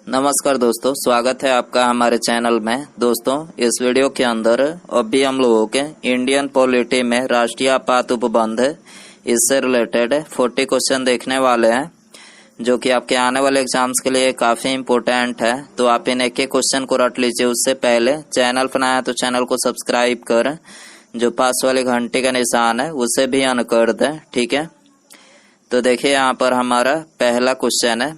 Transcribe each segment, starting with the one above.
नमस्कार दोस्तों, स्वागत है आपका हमारे चैनल में। दोस्तों, इस वीडियो के अंदर अभी हम लोगों के इंडियन पॉलिटी में राष्ट्रीय आपात उपबंध इससे रिलेटेड 40 क्वेश्चन देखने वाले हैं, जो कि आपके आने वाले एग्जाम्स के लिए काफी इम्पोर्टेंट है। तो आप इन एक एक क्वेश्चन को रट लीजिए। उससे पहले चैनल पर नया है तो चैनल को सब्सक्राइब कर जो पास वाले घंटे का निशान है उसे भी ऑन कर दें, ठीक है। तो देखिए, यहाँ पर हमारा पहला क्वेश्चन है,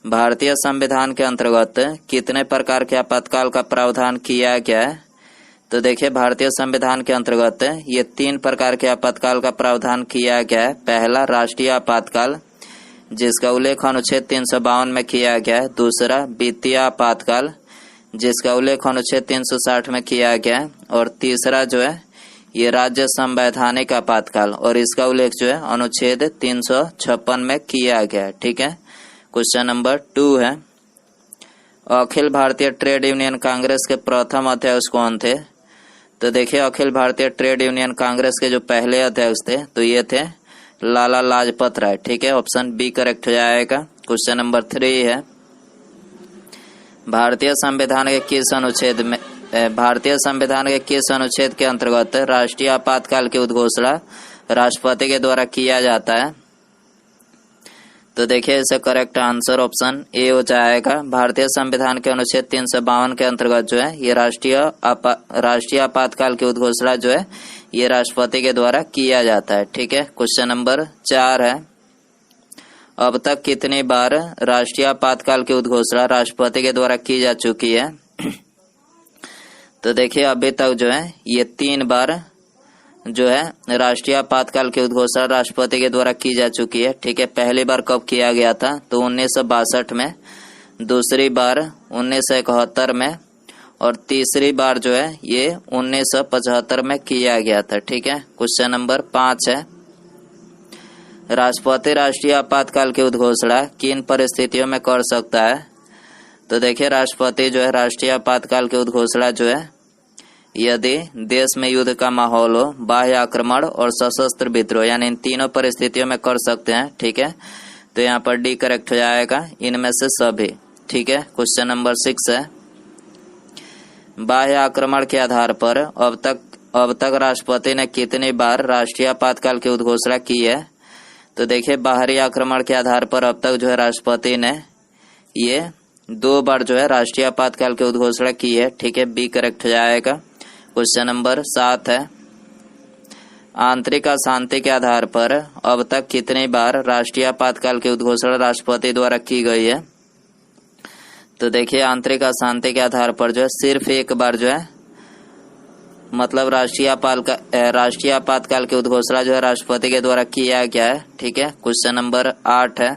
भारतीय संविधान के अंतर्गत कितने प्रकार के आपातकाल का प्रावधान किया गया है। तो देखिए, भारतीय संविधान के अंतर्गत ये 3 प्रकार के आपातकाल का प्रावधान किया गया है। पहला राष्ट्रीय आपातकाल, जिसका उल्लेख अनुच्छेद 352 में किया गया है। दूसरा वित्तीय आपातकाल, जिसका उल्लेख अनुच्छेद 360 में किया गया है। और तीसरा जो है ये राज्य संवैधानिक आपातकाल, और इसका उल्लेख जो है अनुच्छेद 356 में किया गया है, ठीक है। क्वेश्चन नंबर 2 है, अखिल भारतीय ट्रेड यूनियन कांग्रेस के प्रथम अध्यक्ष कौन थे। तो देखिए, अखिल भारतीय ट्रेड यूनियन कांग्रेस के जो पहले अध्यक्ष थे तो ये थे लाला लाजपत राय, ठीक है। ऑप्शन बी करेक्ट हो जाएगा। क्वेश्चन नंबर 3 है, भारतीय संविधान के किस अनुच्छेद के अंतर्गत राष्ट्रीय आपातकाल की उद्घोषणा राष्ट्रपति के द्वारा किया जाता है। तो देखिए, इसका करेक्ट आंसर ऑप्शन ए हो जाएगा। भारतीय संविधान के अनुच्छेद 352 के अंतर्गत जो है ये राष्ट्रीय आपातकाल की उद्घोषणा जो है ये राष्ट्रपति के द्वारा किया जाता है, ठीक है। क्वेश्चन नंबर 4 है, अब तक कितनी बार राष्ट्रीय आपातकाल की उद्घोषणा राष्ट्रपति के द्वारा की जा चुकी है। तो देखिए, अभी तक जो है ये 3 बार जो है राष्ट्रीय आपातकाल की उद्घोषणा राष्ट्रपति के द्वारा की जा चुकी है, ठीक है। पहली बार कब किया गया था तो 1962 में, दूसरी बार 1971 में, और तीसरी बार जो है ये 1975 में किया गया था, ठीक है। क्वेश्चन नंबर 5 है, राष्ट्रपति राष्ट्रीय आपातकाल की उद्घोषणा किन परिस्थितियों में कर सकता है। तो देखिए, राष्ट्रपति जो है राष्ट्रीय आपातकाल की उद्घोषणा जो है यदि देश में युद्ध का माहौल हो, बाह्य आक्रमण और सशस्त्र विद्रोह, यानी इन तीनों परिस्थितियों में कर सकते हैं, ठीक है। तो यहाँ पर डी करेक्ट हो जाएगा, इनमें से सभी, ठीक है। क्वेश्चन नंबर 6 है, बाह्य आक्रमण के आधार पर अब तक राष्ट्रपति ने कितनी बार राष्ट्रीय आपातकाल की उद्घोषणा की है। तो देखिए, बाहरी आक्रमण के आधार पर अब तक जो है राष्ट्रपति ने ये 2 बार जो है राष्ट्रीय आपातकाल की उद्घोषणा की है, ठीक है। बी करेक्ट हो जाएगा। क्वेश्चन नंबर 7 है, आंतरिक अशांति के आधार पर अब तक कितनी बार राष्ट्रीय आपातकाल की उद्घोषणा राष्ट्रपति द्वारा की गई है। तो देखिए, आंतरिक अशांति के आधार पर जो है सिर्फ 1 बार जो है मतलब राष्ट्रीय आपातकाल की उद्घोषणा जो है राष्ट्रपति के द्वारा किया गया है, ठीक है। क्वेश्चन नंबर 8 है,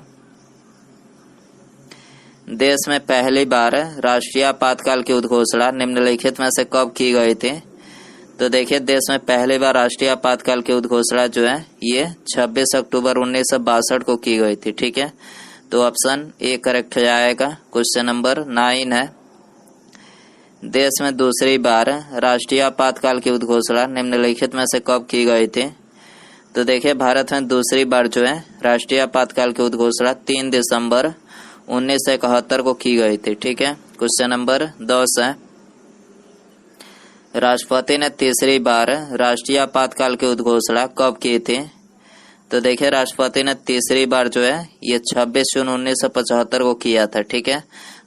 देश में पहली बार राष्ट्रीय आपातकाल की उद्घोषणा निम्नलिखित में से कब की गई थी। तो देखिए, देश में पहली बार राष्ट्रीय आपातकाल की उद्घोषणा जो है ये 26 अक्टूबर 1962 को की गई थी, ठीक है। तो ऑप्शन ए करेक्ट हो जाएगा। क्वेश्चन नंबर 9 है, देश में दूसरी बार राष्ट्रीय आपातकाल की उद्घोषणा निम्नलिखित में से कब की गई थी। तो देखिए, भारत में दूसरी बार जो है राष्ट्रीय आपातकाल की उद्घोषणा 3 दिसंबर 1971 को की गई थी, ठीक है। क्वेश्चन नंबर 10 है, राष्ट्रपति ने तीसरी बार राष्ट्रीय आपातकाल की उद्घोषणा कब की थी। तो देखिए, राष्ट्रपति ने तीसरी बार जो है ये 26 जून 1975 को किया था, ठीक है।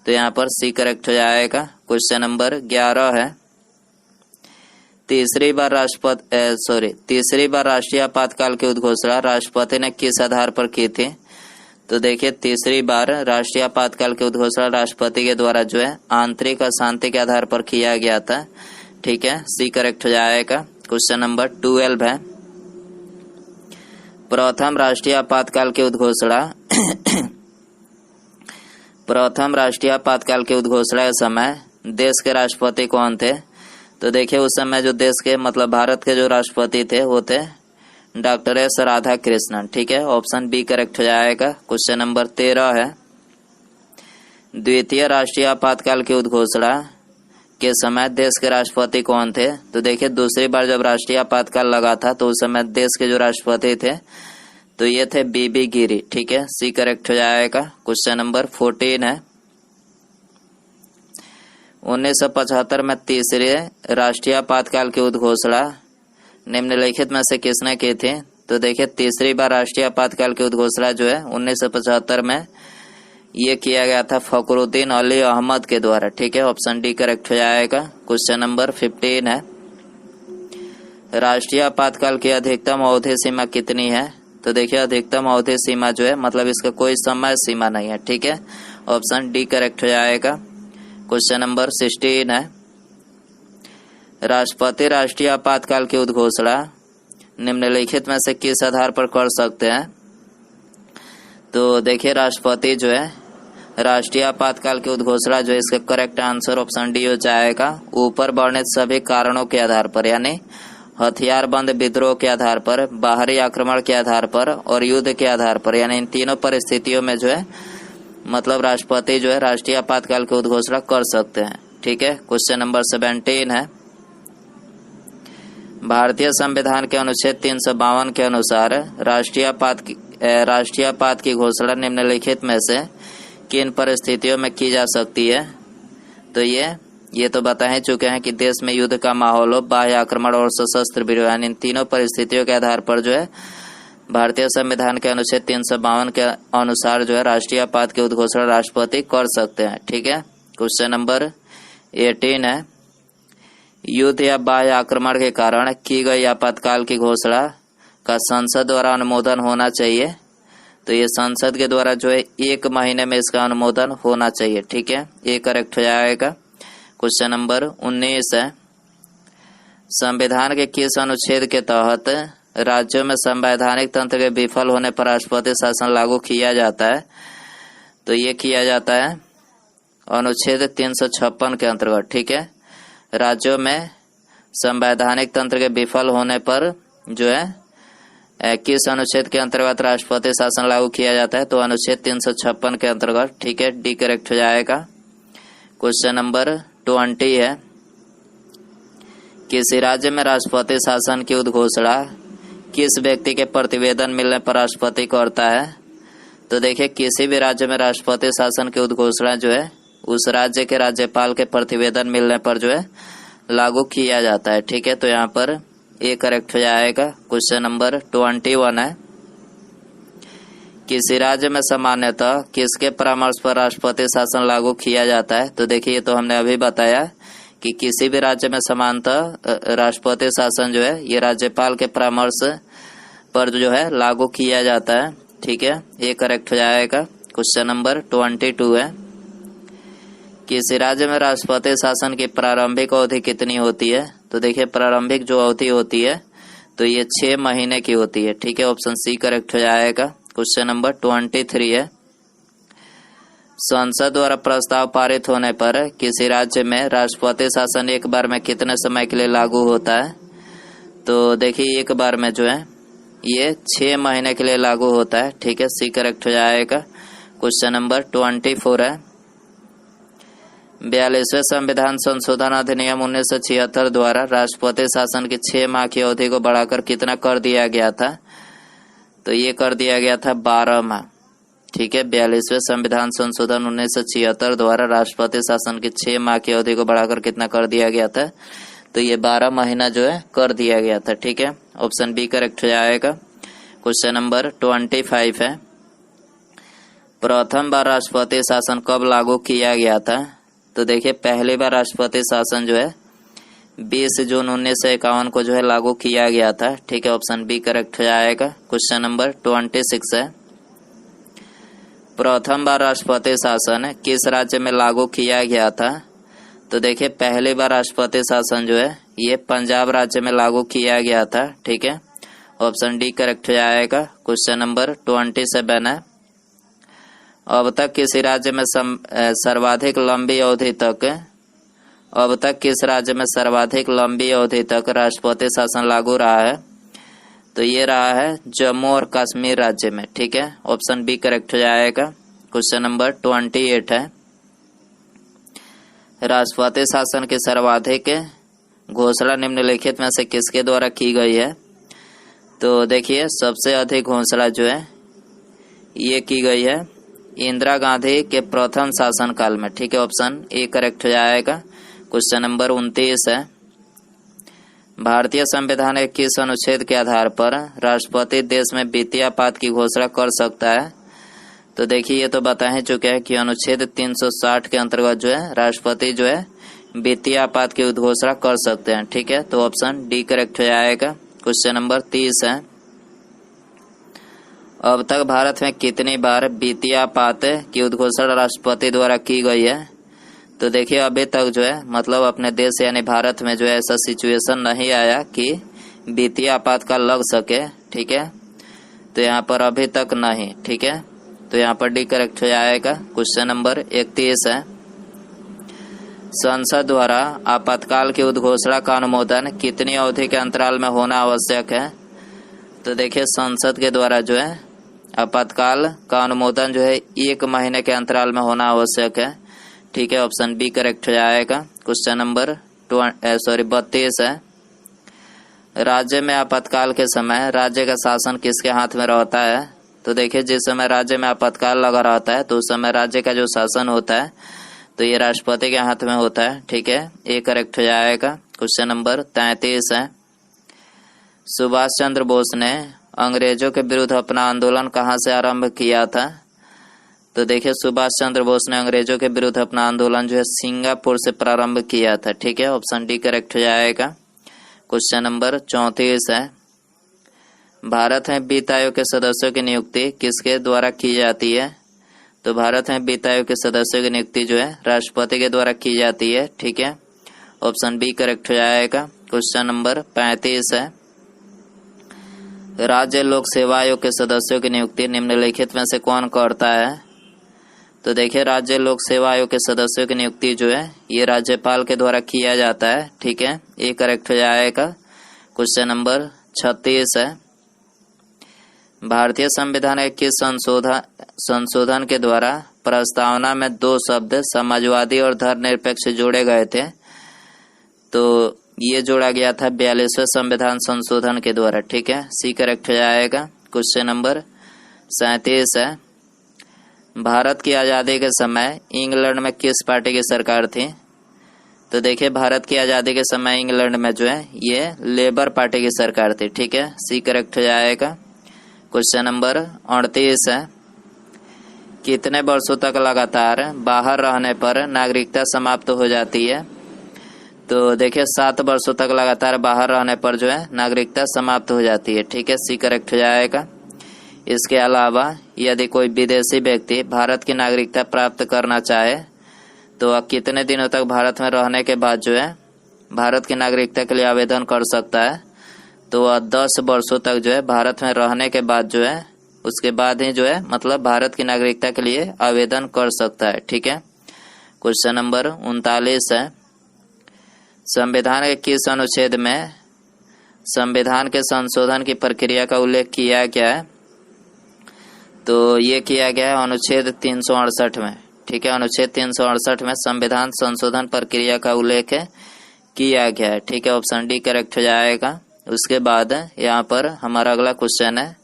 तो यहाँ पर सी करेक्ट हो जाएगा। क्वेश्चन नंबर 11 है, तीसरी बार राष्ट्रीय आपातकाल की उद्घोषणा राष्ट्रपति ने किस आधार पर की थी। तो देखिए, तीसरी बार राष्ट्रीय आपातकाल की उद्घोषणा राष्ट्रपति के द्वारा जो है आंतरिक अशांति के आधार पर किया गया था, ठीक है। सी करेक्ट हो जाएगा। क्वेश्चन नंबर 12 है, प्रथम राष्ट्रीय आपातकाल की उद्घोषणा के समय देश के राष्ट्रपति कौन थे। तो देखिए, उस समय जो देश के मतलब भारत के जो राष्ट्रपति थे वो थे डॉक्टर एस राधाकृष्णन, ठीक है। ऑप्शन बी करेक्ट हो जाएगा। क्वेश्चन नंबर 13 है, द्वितीय राष्ट्रीय आपातकाल की उद्घोषणा के समय देश के राष्ट्रपति कौन थे। तो देखिए, दूसरी बार जब राष्ट्रीय आपातकाल लगा था तो उस समय देश के जो राष्ट्रपति थे तो ये थे बीबी गिरी, ठीक है। सी करेक्ट हो जाएगा। क्वेश्चन नंबर 14 है, 1975 में तीसरे राष्ट्रीय आपातकाल की उद्घोषणा निम्नलिखित में से किसने की थी? तो देखिए तीसरी बार राष्ट्रीय आपातकाल की उद्घोषणा जो है 1975 में ये किया गया था फखरुद्दीन अली अहमद के द्वारा। ठीक है, ऑप्शन डी करेक्ट हो जाएगा। क्वेश्चन नंबर 15 है, राष्ट्रीय आपातकाल की अधिकतम अवधि सीमा कितनी है? तो देखिए अधिकतम अवधि सीमा जो है मतलब इसका कोई समय सीमा नहीं है। ठीक है, ऑप्शन डी करेक्ट हो जाएगा। क्वेश्चन नंबर 16 है, राष्ट्रपति राष्ट्रीय आपातकाल की उद्घोषणा निम्नलिखित में से किस आधार पर कर सकते हैं? तो देखिए राष्ट्रपति जो है राष्ट्रीय आपातकाल की उद्घोषणा जो है इसका करेक्ट आंसर ऑप्शन डी हो जाएगा। ऊपर वर्णित सभी कारणों के आधार पर यानी हथियारबंद विद्रोह के आधार पर, बाहरी आक्रमण के आधार पर और युद्ध के आधार पर, यानी इन तीनों परिस्थितियों में जो है मतलब राष्ट्रपति जो है राष्ट्रीय आपातकाल की उद्घोषणा कर सकते हैं। ठीक है, क्वेश्चन नंबर 17 है, भारतीय संविधान के अनुच्छेद 352 के अनुसार राष्ट्रीय आपात की घोषणा निम्नलिखित में से किन परिस्थितियों में की जा सकती है? तो ये तो बता ही चुके हैं कि देश में युद्ध का माहौल हो, बाह्य आक्रमण और सशस्त्र विद्रोह, यानी इन तीनों परिस्थितियों के आधार पर जो है भारतीय संविधान के अनुच्छेद 352 के अनुसार जो है राष्ट्रीय आपात की उद्घोषणा राष्ट्रपति कर सकते हैं। ठीक है, क्वेश्चन नंबर 18 है, युद्ध या बाह्य आक्रमण के कारण की गई आपातकाल की घोषणा का संसद द्वारा अनुमोदन होना चाहिए। तो ये संसद के द्वारा जो है 1 महीने में इसका अनुमोदन होना चाहिए। ठीक है, ये करेक्ट हो जाएगा। क्वेश्चन नंबर 19 है, संविधान के किस अनुच्छेद के तहत राज्यों में संवैधानिक तंत्र के विफल होने पर राष्ट्रपति शासन लागू किया जाता है? तो ये किया जाता है अनुच्छेद 356 के अंतर्गत। ठीक है, राज्यों में संवैधानिक तंत्र के विफल होने पर जो है किस अनुच्छेद के अंतर्गत राष्ट्रपति शासन लागू किया जाता है? तो अनुच्छेद 356 के अंतर्गत। ठीक है, डी करेक्ट हो जाएगा। क्वेश्चन नंबर 20 है, किसी राज्य में राष्ट्रपति शासन की उद्घोषणा किस व्यक्ति के प्रतिवेदन मिलने पर राष्ट्रपति करता है? तो देखिए किसी भी राज्य में राष्ट्रपति शासन की उद्घोषणा जो है उस राज्य के राज्यपाल के प्रतिवेदन मिलने पर जो है लागू किया जाता है। ठीक है, तो यहाँ पर ए करेक्ट हो जाएगा। क्वेश्चन नंबर 21 है, किसी राज्य में सामान्यतः किसके परामर्श पर राष्ट्रपति शासन लागू किया जाता है? तो देखिए ये तो हमने अभी बताया कि किसी भी राज्य में सामान्यतः राष्ट्रपति शासन जो है ये राज्यपाल के परामर्श पर जो है लागू किया जाता है। ठीक है, ये करेक्ट हो जाएगा। क्वेश्चन नंबर 22 है, किसी राज्य में राष्ट्रपति शासन की प्रारंभिक अवधि कितनी होती है? तो देखिए प्रारंभिक जो अवधि होती है तो ये 6 महीने की होती है। ठीक है, ऑप्शन सी करेक्ट हो जाएगा। क्वेश्चन नंबर 23 है, संसद द्वारा प्रस्ताव पारित होने पर किसी राज्य में राष्ट्रपति शासन एक बार में कितने समय के लिए लागू होता है? तो देखिए एक बार में जो है ये 6 महीने के लिए लागू होता है। ठीक है, सी करेक्ट हो जाएगा। क्वेश्चन नंबर 24 है, 42वें संविधान संशोधन अधिनियम 1976 द्वारा राष्ट्रपति शासन की 6 माह की अवधि को बढ़ाकर कितना कर दिया गया था? तो ये कर दिया गया था 12 माह। ठीक है, 42वें संविधान संशोधन 1976 द्वारा राष्ट्रपति शासन की 6 माह की अवधि को बढ़ाकर कितना कर दिया गया था? तो ये 12 महीना जो है कर दिया गया था। ठीक है, ऑप्शन बी करेक्ट हो जाएगा। क्वेश्चन नंबर 25 है, प्रथम बार राष्ट्रपति शासन कब लागू किया गया था? तो देखिए पहली बार राष्ट्रपति शासन जो है 20 जून 1951 को जो है लागू किया गया था। ठीक है, ऑप्शन बी करेक्ट हो जाएगा। क्वेश्चन नंबर 26 है, प्रथम बार राष्ट्रपति शासन किस राज्य में लागू किया गया था? तो देखिए पहली बार राष्ट्रपति शासन जो है ये पंजाब राज्य में लागू किया गया था। ठीक है, ऑप्शन डी करेक्ट हो जाएगा। क्वेश्चन नंबर 27 है, अब तक किस राज्य में सर्वाधिक लंबी अवधि तक राष्ट्रपति शासन लागू रहा है? तो ये रहा है जम्मू और कश्मीर राज्य में। ठीक है, ऑप्शन बी करेक्ट हो जाएगा। क्वेश्चन नंबर 28 है, राष्ट्रपति शासन की सर्वाधिक घोषणा निम्नलिखित में से किसके द्वारा की गई है? तो देखिए सबसे अधिक घोषणा जो है ये की गई है इंदिरा गांधी के प्रथम शासनकाल में। ठीक है, ऑप्शन ए करेक्ट हो जाएगा। क्वेश्चन नंबर 29 है, भारतीय संविधान के किस अनुच्छेद के आधार पर राष्ट्रपति देश में वित्तीय आपात की घोषणा कर सकता है? तो देखिए, ये तो बता ही चुके हैं कि अनुच्छेद 360 के अंतर्गत जो है राष्ट्रपति जो है वित्तीय आपात की घोषणा कर सकते हैं। ठीक है, तो ऑप्शन डी करेक्ट हो जाएगा। क्वेश्चन नंबर 30 है, अब तक भारत में कितनी बार वित्तीय आपात की उद्घोषणा राष्ट्रपति द्वारा की गई है? तो देखिए, अभी तक जो है मतलब अपने देश यानी भारत में जो है ऐसा सिचुएशन नहीं आया कि वित्तीय आपातकाल लग सके। ठीक है, तो यहाँ पर अभी तक नहीं। ठीक है, तो यहाँ पर डी करेक्ट हो जाएगा। क्वेश्चन नंबर 31 है, संसद द्वारा आपातकाल की उद्घोषणा का अनुमोदन कितनी अवधि के अंतराल में होना आवश्यक है? तो देखिए, संसद के द्वारा जो है आपातकाल का अनुमोदन जो है 1 महीने के अंतराल में होना आवश्यक है। ठीक है, ऑप्शन बी करेक्ट हो जाएगा। क्वेश्चन नंबर 32 है, राज्य में आपातकाल के समय राज्य का शासन किसके हाथ में रहता है? तो देखिए, जिस समय राज्य में आपातकाल लगा रहता है तो उस समय राज्य का जो शासन होता है तो ये राष्ट्रपति के हाथ में होता है। ठीक है, ए करेक्ट हो जाएगा। क्वेश्चन नंबर 33 है, सुभाष चंद्र बोस ने अंग्रेजों के विरुद्ध अपना आंदोलन कहां से आरंभ किया था? तो देखिए, सुभाष चंद्र बोस ने अंग्रेजों के विरुद्ध अपना आंदोलन जो है सिंगापुर से प्रारंभ किया था। ठीक है, ऑप्शन डी करेक्ट हो जाएगा। क्वेश्चन नंबर 34 है, भारत में वित्त आयोग के सदस्यों की नियुक्ति किसके द्वारा की जाती है? तो भारत में वित्त आयोग के सदस्यों की नियुक्ति जो है राष्ट्रपति के द्वारा की जाती है। ठीक है, ऑप्शन बी करेक्ट हो जाएगा। क्वेश्चन नंबर 35 है, राज्य लोक सेवा आयोग के सदस्यों की नियुक्ति निम्नलिखित में से कौन करता है? तो देखिए, राज्य लोक सेवा आयोग के सदस्यों की नियुक्ति जो है ये राज्यपाल के द्वारा किया जाता है। ठीक है, ये करेक्ट हो जाएगा। क्वेश्चन नंबर 36 है, भारतीय संविधान के किस संशोधन के द्वारा प्रस्तावना में 2 शब्द समाजवादी और धर्मनिरपेक्ष जोड़े गए थे? तो ये जोड़ा गया था 42वें संविधान संशोधन के द्वारा। ठीक है, सी करेक्ट हो जाएगा। क्वेश्चन नंबर 37 है, भारत की आजादी के समय इंग्लैंड में किस पार्टी की सरकार थी? तो देखिए, भारत की आजादी के समय इंग्लैंड में जो है ये लेबर पार्टी की सरकार थी। ठीक है, सी करेक्ट हो जाएगा। क्वेश्चन नंबर 38 है, कितने वर्षों तक लगातार बाहर रहने पर नागरिकता समाप्त हो जाती है? तो देखिए, 7 वर्षों तक लगातार बाहर रहने पर जो है नागरिकता समाप्त हो जाती है। ठीक है, सी करेक्ट हो जाएगा। इसके अलावा यदि कोई विदेशी व्यक्ति भारत की नागरिकता प्राप्त करना चाहे तो वह कितने दिनों तक भारत में रहने के बाद जो है भारत की नागरिकता के लिए आवेदन कर सकता है? तो वह 10 वर्षों तक जो है भारत में रहने के बाद जो है उसके बाद ही जो है मतलब भारत की नागरिकता के लिए आवेदन कर सकता है। ठीक है, क्वेश्चन नंबर 39 है, संविधान के किस अनुच्छेद में संविधान के संशोधन की प्रक्रिया का उल्लेख किया गया है? तो ये किया गया है अनुच्छेद 368 में। ठीक है, अनुच्छेद 368 में संविधान संशोधन प्रक्रिया का उल्लेख किया गया है। ठीक है, ऑप्शन डी करेक्ट हो जाएगा। उसके बाद यहाँ पर हमारा अगला क्वेश्चन है,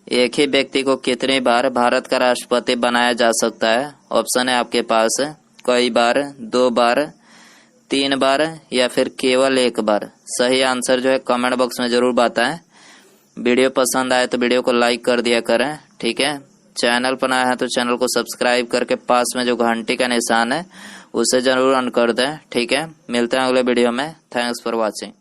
एक ही व्यक्ति को कितनी बार भारत का राष्ट्रपति बनाया जा सकता है? ऑप्शन है आपके पास कई बार, 2 बार, 3 बार या फिर केवल 1 बार। सही आंसर जो है कमेंट बॉक्स में जरूर बताएं। वीडियो पसंद आए तो वीडियो को लाइक कर दिया करें। ठीक है, चैनल पर नया है तो चैनल को सब्सक्राइब करके पास में जो घंटी का निशान है उसे जरूर ऑन कर दें। ठीक है, मिलते हैं अगले वीडियो में। Thanks for watching.